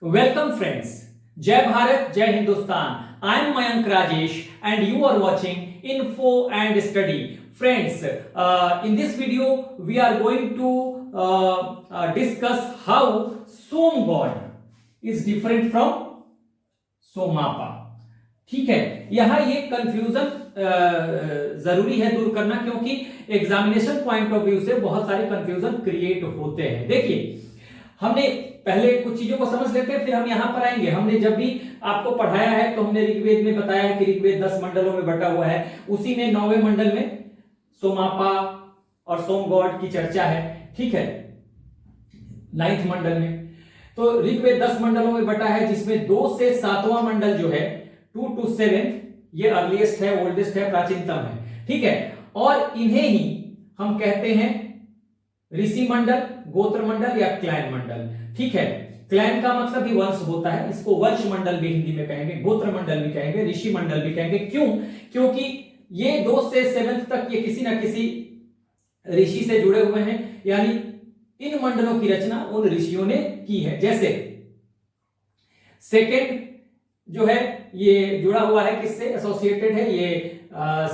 Welcome friends. Jai Bharat, Jai Hindustan. I am Mayank Rajesh and you are watching Info and Study. Friends, in this video we are going to discuss how Som God is different from Somapa. ठीक है, यहाँ ये confusion जरूरी है दूर करना, क्योंकि examination point of view से बहुत सारे कंफ्यूजन क्रिएट होते हैं। देखिए, हमने पहले कुछ चीजों को समझ लेते हैं, फिर हम यहां पर आएंगे। हमने जब भी आपको पढ़ाया है तो हमने ऋग्वेद में बताया है कि ऋग्वेद 10 मंडलों में बटा हुआ है। उसी में 9वें मंडल में सोमापा और सोम गॉड की चर्चा है। ठीक है, 9th मंडल में तो ऋग्वेद 10 मंडलों में बटा है, जिसमें 2 से 7वां मंडल जो है 2 to 7 ये अर्लीस्ट है, ओल्डेस्ट है, प्राचीनतम है। ठीक है, और इन्हें ही हम कहते हैं ऋषि मंडल, गोत्र मंडल या क्लैन मंडल। ठीक है, क्लैन का मतलब ही वंश होता है, इसको वंश मंडल भी हिंदी में कहेंगे, गोत्र मंडल भी कहेंगे, ऋषि मंडल भी कहेंगे। क्यों? क्योंकि ये 2 से 7 तक ये किसी ना किसी ऋषि से जुड़े हुए हैं, यानी इन मंडलों की रचना उन ऋषियों ने की है। जैसे सेकंड जो है ये जुड़ा हुआ है, किससे एसोसिएटेड है? ये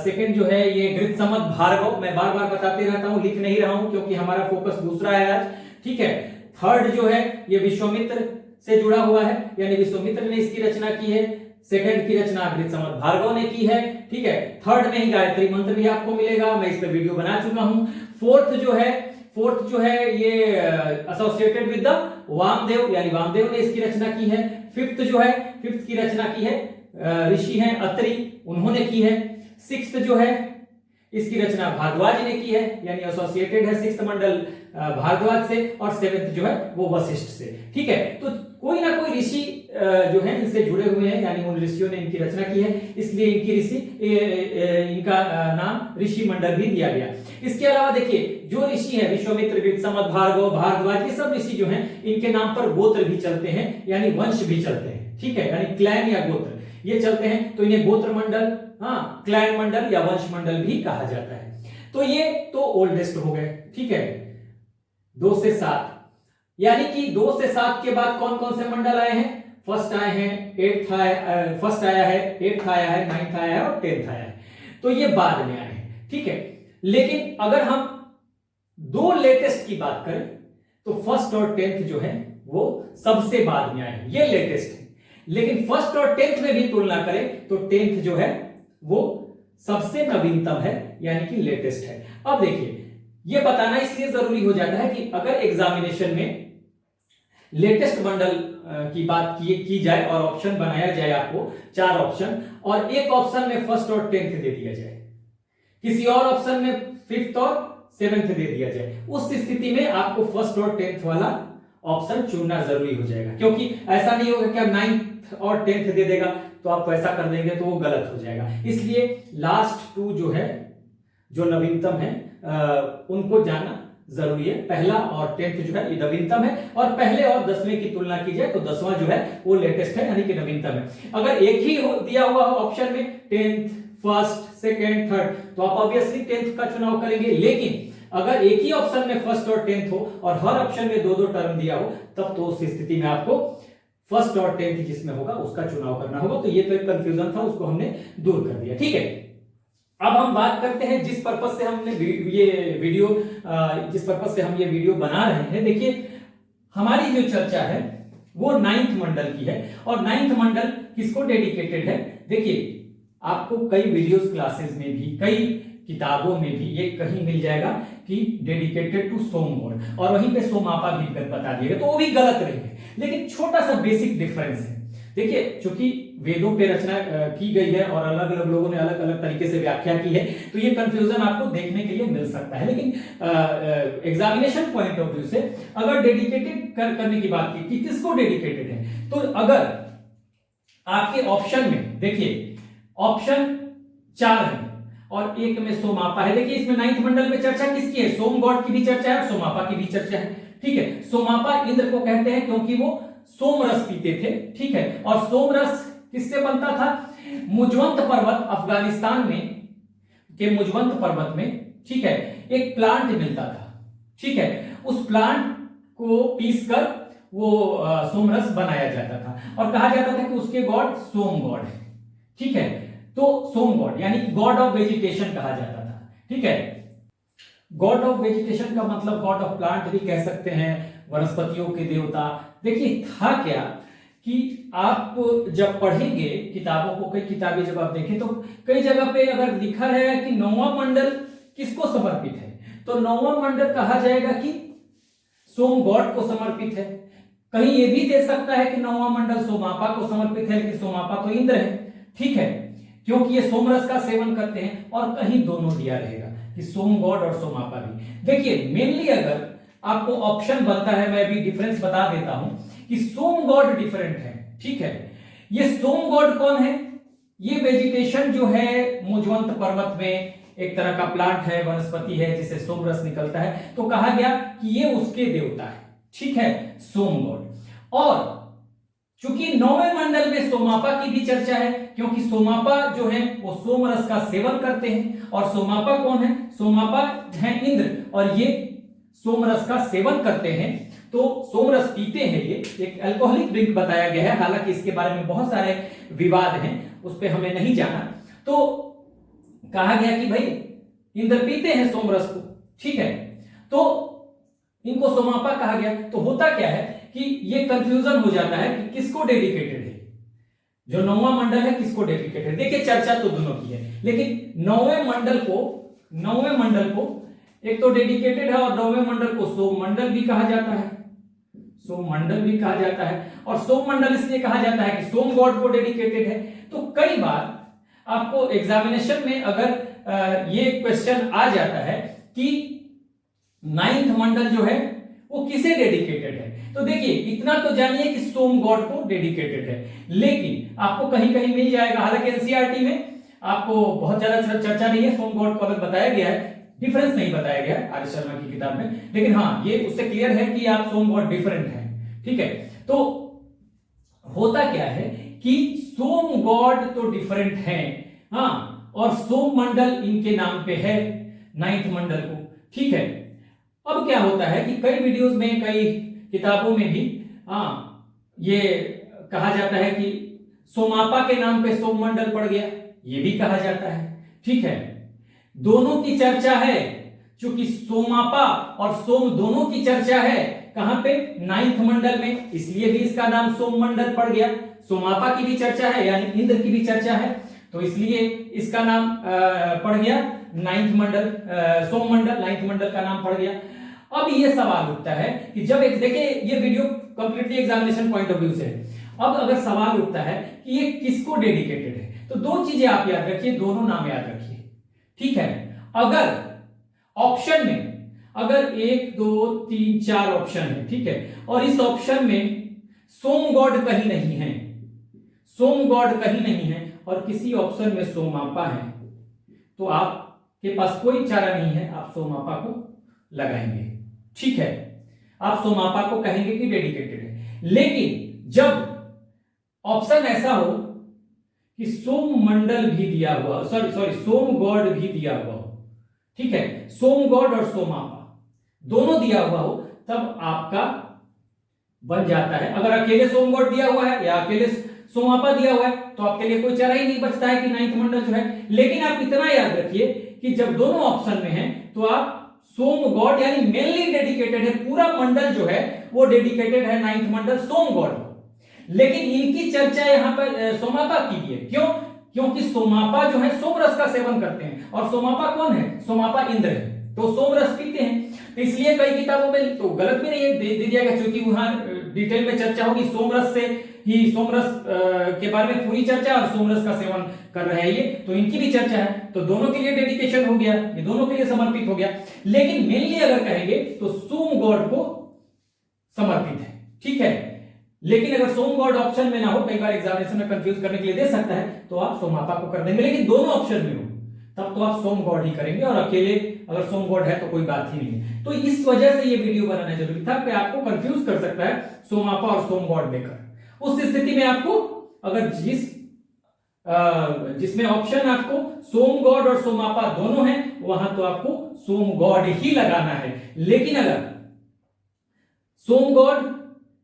सेकंड जो है ये गृत्समत भार्गव। मैं बार बार बताते रहता हूं, लिख नहीं रहा हूं क्योंकि हमारा फोकस दूसरा है आज। ठीक है, थर्ड जो है ये विश्वामित्र से जुड़ा हुआ है, यानी विश्वामित्र ने इसकी रचना की है। सेकंड की रचना गृत्समत भार्गव ने की है। ठीक है, थर्ड में ही गायत्री मंत्र भी आपको मिलेगा, मैं इस पर वीडियो बना चुका हूं। फोर्थ जो है ये एसोसिएटेड विद द वामदेव, यानी वामदेव ने इसकी रचना की है। फिफ्थ की रचना की है ऋषि हैं अत्रि, उन्होंने की है। सिक्स्थ जो है इसकी रचना भारद्वाज ने की है, यानी एसोसिएटेड है 6th मंडल भारद्वाज से। और 7th जो है वो वशिष्ठ से। ठीक है, तो कोई ना कोई ऋषि जो है इनसे जुड़े हुए हैं, यानी उन ऋषियों ने इनकी रचना की है, इसलिए इनका नाम ऋषि मंडल भी दिया गया। इसके अलावा देखिए, जो ऋषि है विश्वामित्र, गृत्समत, भार्गव, भारद्वाज, ये सब ऋषि जो हैं इनके नाम पर गोत्र भी चलते हैं, यानी वंश भी चलते हैं। ठीक है, यानी क्लैन या गोत्र ये चलते हैं, तो इन्हें गोत्र मंडल, क्लैन मंडल या वंश मंडल भी कहा जाता है। तो ये तो ओल्डेस्ट हो गए। ठीक है, 2 से 7, यानी कि 2 से 7 के बाद कौन कौन से मंडल आए हैं? फर्स्ट आए हैं, 8th आया, फर्स्ट आया है, 8th आया है, 9th आया है और 10th आया है। तो ये बाद में आए हैं। ठीक है, लेकिन अगर हम 2 लेटेस्ट की बात करें तो फर्स्ट और 10th जो है वो सबसे बाद में आए हैं, ये लेटेस्ट है। लेकिन फर्स्ट और 10th में भी तुलना करें तो 10th जो है वो सबसे नवीनतम है, यानी कि लेटेस्ट है। अब देखिए, ये बताना इसलिए जरूरी हो जाता है कि अगर एग्जामिनेशन में लेटेस्ट मंडल की बात की जाए और ऑप्शन बनाया जाए, आपको 4 ऑप्शन, और एक ऑप्शन में फर्स्ट और 10th दे दिया जाए, किसी और ऑप्शन में 5th और 7th दे दिया जाए, उस स्थिति में आपको फर्स्ट और 10th वाला ऑप्शन चुनना जरूरी हो जाएगा। क्योंकि ऐसा नहीं होगा कि आप 9th और 10th दे देगा तो आप वैसा कर देंगे तो वो गलत हो जाएगा। इसलिए लास्ट 2 जो है, जो नवीनतम है, उनको जानना जरूरी है। पहला और 10th जो है ये नवीनतम है, और पहले और 10वें की तुलना की जाए तो 10वां जो है वो लेटेस्ट है, यानी कि नवीनतम है। अगर एक ही दिया हुआ ऑप्शन में 10th, फर्स्ट, सेकेंड, थर्ड, तो आप ऑब्वियसली 10th का चुनाव करेंगे। लेकिन अगर एक ही ऑप्शन में फर्स्ट और 10th हो और हर ऑप्शन में 2-2 टर्म दिया हो, तब तो उस स्थिति में आपको फर्स्ट और 10th जिसमें होगा उसका चुनाव करना होगा। तो ये तो एक कंफ्यूजन था, उसको हमने दूर कर दिया। ठीक है, अब हम बात करते हैं जिस पर्पस से हमने जिस पर्पस से हम ये वीडियो बना रहे हैं। देखिए, हमारी जो चर्चा है वो 9th मंडल की है, और 9th मंडल किसको डेडिकेटेड है? देखिए, आपको कई वीडियोस क्लासेस में भी, कई किताबों में भी ये कहीं मिल जाएगा कि डेडिकेटेड टू सोम गॉड, और वहीं पे सोमापा भी बता दिएगा, तो वो भी गलत नहीं है। लेकिन छोटा सा बेसिक डिफरेंस है। देखिए, चूंकि वेदों पे रचना की गई है और अलग अलग लोगों ने अलग अलग तरीके से व्याख्या की है, तो ये कंफ्यूजन आपको देखने के लिए मिल सकता है। लेकिन एग्जामिनेशन पॉइंट ऑफ व्यू से अगर डेडिकेटेड करने की बात की कि किसको डेडिकेटेड है, तो अगर आपके ऑप्शन में देखिए ऑप्शन 4 है और एक में सोमापा है। देखिए, इसमें 9th मंडल में चर्चा किसकी है? सोम गॉड की भी चर्चा है और सोमापा की भी चर्चा है। ठीक है, सोमापा इंद्र को कहते हैं क्योंकि वो सोम रस पीते थे। ठीक है, और सोम रस किससे बनता था? मुजवंत पर्वत, अफगानिस्तान में के मुजवंत पर्वत में, ठीक है, एक प्लांट मिलता था। ठीक है, उस प्लांट को पीसकर वो सोमरस बनाया जाता था और कहा जाता था कि उसके गॉड सोम गॉड है। ठीक है, तो सोम गॉड यानी गॉड ऑफ वेजिटेशन कहा जाता था। ठीक है, गॉड ऑफ वेजिटेशन का मतलब गॉड ऑफ प्लांट भी कह सकते हैं, वनस्पतियों के देवता। देखिए था क्या कि आप जब पढ़ेंगे किताबों को, कई किताबें जब आप देखें तो कई जगह पे अगर लिखा है कि नौवां मंडल किसको समर्पित है, तो नौवां मंडल कहा जाएगा कि सोम गॉड को समर्पित है। कहीं ये भी दे सकता है कि नौवां मंडल सोमापा को समर्पित है, लेकिन सोमापा तो इंद्र है। ठीक है, क्योंकि ये सोमरस का सेवन करते हैं। और कहीं दोनों दिया रहेगा कि सोम गॉड और सोमापा भी। देखिए मेनली अगर आपको ऑप्शन बनता है, मैं अभी डिफरेंस बता देता हूं कि सोम गॉड डिफरेंट है। ठीक है, ये सोम गॉड कौन है? ये वेजिटेशन जो है मुजवंत पर्वत में एक तरह का प्लांट है, वनस्पति है जिसे सोमरस निकलता है, तो कहा गया कि ये उसके देवता है। ठीक है, सोम गॉड। और चूंकि नौवें मंडल में सोमापा की भी चर्चा है, क्योंकि सोमापा जो है वो सोमरस का सेवन करते हैं। और सोमापा कौन है? सोमापा है इंद्र, और ये सोमरस का सेवन करते हैं, तो सोमरस पीते हैं। ये एक अल्कोहलिक ड्रिंक बताया गया है, हालांकि इसके बारे में बहुत सारे विवाद हैं, उस पर हमें नहीं जाना। तो कहा गया कि भाई इंद्र पीते हैं सोमरस को। ठीक है, तो इनको सोमापा कहा गया। तो होता क्या है कि ये कंफ्यूजन हो जाता है कि किसको डेडिकेटेड है, जो नौवां मंडल है किसको डेडिकेटेड है। देखिए चर्चा तो दोनों की है, लेकिन नौवें मंडल को एक तो डेडिकेटेड है, और नौवें मंडल को सोम मंडल भी कहा जाता है। सोम मंडल भी कहा जाता है, और सोम मंडल इसलिए कहा जाता है कि सोम गॉड को डेडिकेटेड है। तो कई बार आपको एग्जामिनेशन में अगर ये क्वेश्चन आ जाता है कि नाइन्थ मंडल जो है वो किसे डेडिकेटेड है, तो देखिए इतना तो जानिए कि सोम गॉड को डेडिकेटेड है। लेकिन आपको कहीं कहीं मिल जाएगा, हालांकि एनसीईआरटी में आपको बहुत ज्यादा चर्चा नहीं है, सोम गॉड को अलग बताया गया है, डिफरेंस नहीं बताया गया आर्य शर्मा की किताब में, लेकिन हाँ ये उससे क्लियर है कि आप सोम गॉड डिफरेंट है। ठीक है, तो होता क्या है कि सोम गॉड तो डिफरेंट है, हाँ, और सोम मंडल इनके नाम पे है, नाइन्थ मंडल को। ठीक है, अब क्या होता है कि कई वीडियोस में, कई किताबों में भी ये कहा जाता है कि सोमापा के नाम पे सोम मंडल पड़ गया, ये भी कहा जाता है। ठीक है, दोनों की चर्चा है, क्योंकि सोमापा और सोम दोनों की चर्चा है कहां पे? नाइन्थ मंडल में, इसलिए भी इसका नाम सोम मंडल पड़ गया। सोमापा की भी चर्चा है, यानी इंद्र की भी चर्चा है, तो इसलिए इसका नाम पड़ गया नाइन्थ मंडल, सोम मंडल, नाइन्थ मंडल का नाम पड़ गया। अब ये सवाल उठता है कि जब देखिए ये video completely examination point of view से है। अब अगर सवाल उठता है कि ये किसको डेडिकेटेड है, तो दो चीजें आप याद रखिए, दोनों नाम याद रखिए। ठीक है, अगर ऑप्शन में अगर 1 2 3 4 ऑप्शन है, ठीक है, और इस ऑप्शन में सोम गॉड कहीं नहीं है, सोम गॉड कहीं नहीं है, और किसी ऑप्शन में सोमापा है, तो आपके पास कोई चारा नहीं है, आप सोमापा को लगाएंगे। ठीक है, आप सोमापा को कहेंगे कि डेडिकेटेड है। लेकिन जब ऑप्शन ऐसा हो कि सोम मंडल भी दिया हुआ, सॉरी सोम गॉड भी दिया हुआ हो, ठीक है, सोम गॉड और सोमापा दोनों दिया हुआ हो, तब आपका बन जाता है। अगर अकेले सोम गॉड दिया हुआ है या अकेले सोमापा दिया हुआ है, तो आपके लिए कोई चारा ही नहीं बचता है कि नाइन्थ मंडल जो है। लेकिन आप इतना याद रखिए कि जब दोनों ऑप्शन में है, तो आप सोम गॉड यानी मेनली डेडिकेटेड है, पूरा मंडल जो है वो डेडिकेटेड है नाइन्थ मंडल सोम गॉड को। लेकिन इनकी चर्चा यहां पर सोमापा की भी है। क्यों? क्योंकि सोमापा जो है सोमरस का सेवन करते हैं, और सोमापा कौन है? सोमापा इंद्र है, तो सोमरस पीते हैं। तो इसलिए कई किताबों में तो गलत भी नहीं है, दे दिया गया, क्योंकि वहां डिटेल में चर्चा होगी, सोमरस से ही, सोमरस के बारे में पूरी चर्चा, और सोमरस का सेवन कर रहे हैं ये, तो इनकी भी चर्चा है, तो दोनों के लिए डेडिकेशन हो गया, ये दोनों के लिए समर्पित हो गया। लेकिन मेनली अगर कहेंगे तो सोम गॉड को समर्पित है। ठीक है, लेकिन अगर सोम गॉड ऑप्शन में ना हो, कई बार एग्जामिनेशन में कंफ्यूज करने के लिए दे सकता है, तो आप सोमापा को कर देंगे। लेकिन दोनों ऑप्शन में हो, तब तो आप सोम गॉड ही करेंगे, और अकेले अगर सोम गॉड है तो कोई बात ही नहीं है। तो इस वजह से ये वीडियो बनाना जरूरी था कि आपको कंफ्यूज कर सकता है सोमापा और सोम गॉड देकर। उस स्थिति में आपको अगर जिसमें ऑप्शन आपको सोम गॉड और सोमापा दोनों हैं, वहां तो आपको सोम गॉड ही लगाना है। लेकिन अगर सोम गॉड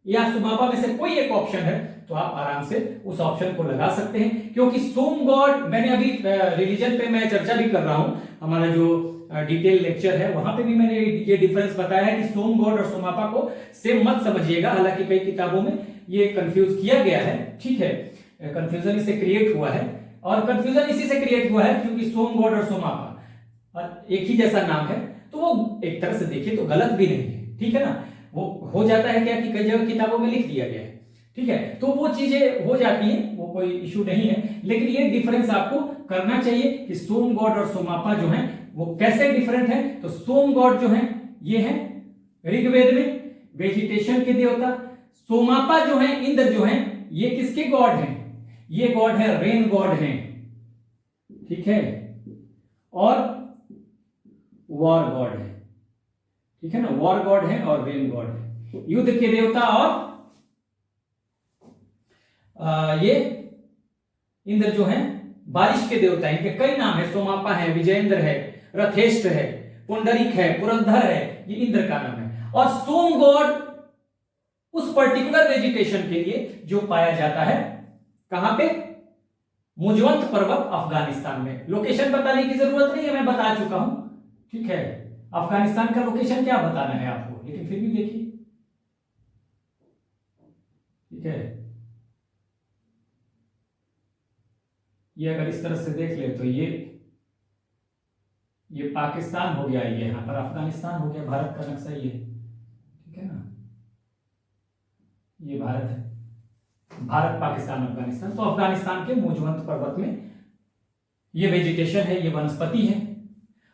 या सोमापा में से कोई एक ऑप्शन है तो आप आराम से उस ऑप्शन को लगा सकते हैं, क्योंकि सोम गॉड, मैंने अभी रिलीजन पे मैं चर्चा भी कर रहा हूं, हमारा जो डिटेल लेक्चर है वहां पे भी मैंने ये डिफरेंस बताया है कि सोम गॉड और सोमापा को सेम मत समझिएगा, हालांकि कई किताबों में ये कंफ्यूज किया गया है, ठीक है, कंफ्यूजन इससे क्रिएट हुआ है, और कंफ्यूजन इसी से क्रिएट हुआ है क्योंकि सोम गॉड और सोमापा और एक ही जैसा नाम है, तो वो एक तरह से देखिए तो गलत भी नहीं है, ठीक है ना। वो हो जाता है क्या कि कई जगह किताबों में लिख दिया गया है, ठीक है, तो वो चीजें हो जाती हैं, वो कोई इशू नहीं है, लेकिन ये डिफरेंस आपको करना चाहिए कि सोम गॉड और सोमापा जो है वो कैसे डिफरेंट है। तो सोम गॉड जो है ये है ऋग्वेद में वेजिटेशन के देवता, सोमापा जो है इंद्र जो है ये किसके गॉड हैं, ये गॉड है रेन गॉड हैं, ठीक है, और वॉर गॉड है, ठीक है ना, वॉर गॉड है और रेन गॉड है, युद्ध के देवता, और ये इंद्र जो है बारिश के देवता है, इनके कई नाम है, सोमापा है, विजयेंद्र है, रथेष्ट है, पुंडरीक है, पुरंदर है, ये इंद्र का नाम है। और सोम गॉड उस पर्टिकुलर वेजिटेशन के लिए जो पाया जाता है कहां पे, मुजवंत पर्वत अफगानिस्तान में। लोकेशन बताने की जरूरत नहीं है, मैं बता चुका हूं, ठीक है, अफगानिस्तान का लोकेशन क्या बताना है आपको, लेकिन फिर भी देखिए, ठीक है, ये अगर इस तरह से देख ले तो ये पाकिस्तान हो गया, ये यहां पर अफगानिस्तान हो गया, भारत का नक्शा ये, ठीक है ना, ये भारत है, भारत पाकिस्तान अफगानिस्तान, तो अफगानिस्तान के मुजवंत पर्वत में ये वेजिटेशन है, ये वनस्पति है,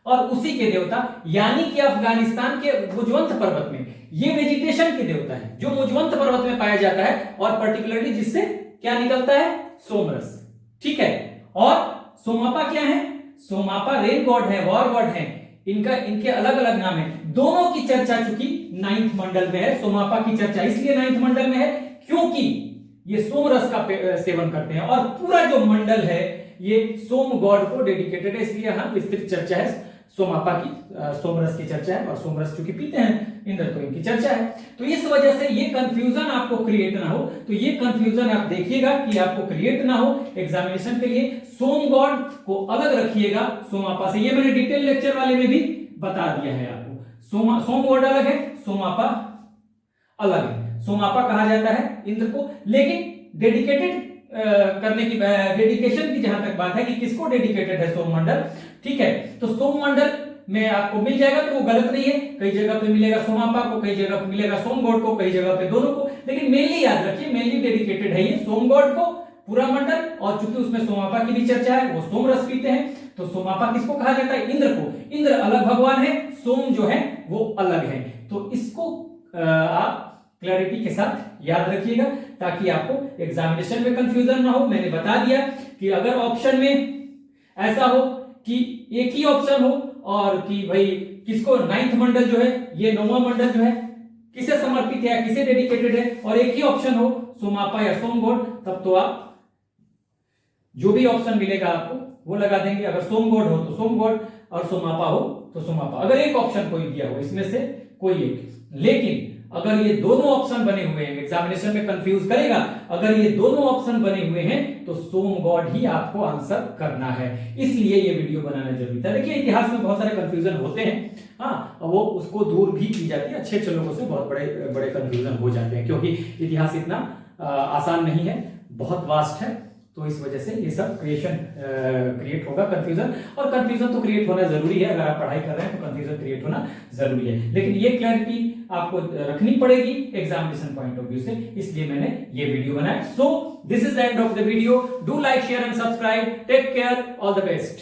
और उसी के देवता, यानी कि अफगानिस्तान के मुजवंत पर्वत में ये वेजिटेशन के देवता है जो मुजवंत पर्वत में पाया जाता है, और पर्टिकुलरली जिससे क्या निकलता है, सोमरस, ठीक है। और सोमापा क्या है, सोमापा रेन गॉड है, वॉर गॉड है, इनके अलग अलग नाम है, दोनों की चर्चा चूंकि 9th मंडल में है, सोमापा की चर्चा इसलिए 9th मंडल में है क्योंकि ये सोमरस का सेवन करते हैं, और पूरा जो मंडल है ये सोम गॉड को डेडिकेटेड है, इसलिए यहां विस्तृत चर्चा है सोमापा की, सोमरस की चर्चा है, और सोमरस चूंकि पीते हैं इंद्र तो इनकी चर्चा है। तो इस वजह से ये कंफ्यूजन आपको क्रिएट ना हो, तो ये कंफ्यूजन आप देखिएगा कि आपको क्रिएट ना हो एग्जामिनेशन के लिए, सोम गॉड को अलग रखिएगा सोमापा से, ये मैंने डिटेल लेक्चर वाले में भी बता दिया है आपको। सोम गॉड अलग है, सोमापा अलग है। सोमापा कहा जाता है इंद्र को, लेकिन डेडिकेटेड करने की, डेडिकेशन की जहां तक बात है कि किसको डेडिकेटेड है सोम मंडल, ठीक है, तो सोम मंडल में आपको मिल जाएगा तो वो गलत नहीं है, कई जगह पे मिलेगा सोमापा को, कई जगह पे मिलेगा सोम गॉड को, कई जगह पे दोनों को, लेकिन मेनली याद रखिए मेनली डेडिकेटेड है ये सोम गॉड को पूरा मंडल, और चूंकि उसमें सोमापा की भी चर्चा है, वो सोम रस पीते हैं, तो सोमापा किसको कहा जाता है, इंद्र को, इंद्र अलग भगवान है, सोम जो है वो अलग है, तो इसको आप क्लैरिटी के साथ याद रखिएगा ताकि आपको एग्जामिनेशन में कंफ्यूजन ना हो। मैंने बता दिया कि अगर ऑप्शन में ऐसा हो कि एक ही ऑप्शन हो और कि भाई किसको 9th मंडल जो है, ये 9वां मंडल जो है किसे समर्पित है, किसे डेडिकेटेड है, और एक ही ऑप्शन हो सोमापा या सोम गॉड, तब तो आप जो भी ऑप्शन मिलेगा आपको वो लगा देंगे, अगर सोम गॉड हो तो सोम गॉड और सोमापा हो तो सोमापा, अगर एक ऑप्शन कोई दिया हो इसमें से कोई एक। लेकिन अगर ये दोनों ऑप्शन बने हुए हैं, एग्जामिनेशन में कंफ्यूज करेगा, अगर ये दोनों ऑप्शन बने हुए हैं तो सोम गॉड ही आपको आंसर करना है, इसलिए ये वीडियो बनाना जरूरी था। देखिए इतिहास में बहुत सारे कंफ्यूजन होते हैं, हाँ, वो उसको दूर भी की जाती है, अच्छे अच्छे लोगों से बहुत बड़े बड़े कंफ्यूजन हो जाते हैं, क्योंकि इतिहास इतना आसान नहीं है, बहुत वास्ट है, तो इस वजह से ये सब क्रिएट होगा कंफ्यूजन, और कंफ्यूजन तो क्रिएट होना जरूरी है, अगर आप पढ़ाई कर रहे हैं तो कंफ्यूजन क्रिएट होना जरूरी है, लेकिन ये क्लैरिटी आपको रखनी पड़ेगी एग्जामिनेशन पॉइंट ऑफ व्यू से, इसलिए मैंने ये वीडियो बनाया। So this is the end of the video, do like share and subscribe, take care, all the best.